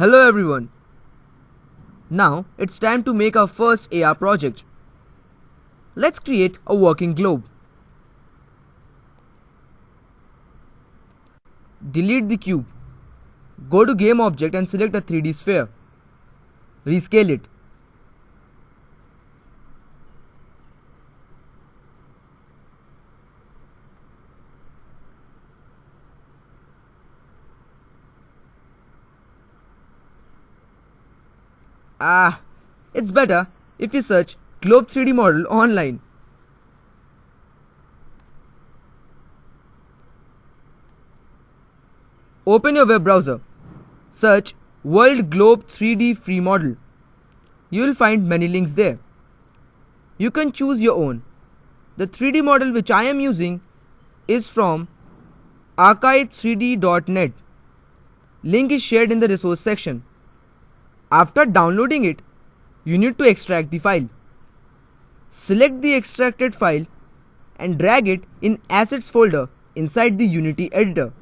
Hello everyone. Now it's time to make our first AR project. Let's create a working globe. Delete the cube. Go to game object and select a 3D sphere. Rescale it. It's better if you search Globe 3D model online. Open your web browser. Search World Globe 3D free model. You will find many links there. You can choose your own. The 3D model which I am using is from archive3d.net. Link is shared in the resource section. After downloading it, you need to extract the file. Select the extracted file and drag it in Assets folder inside the Unity editor.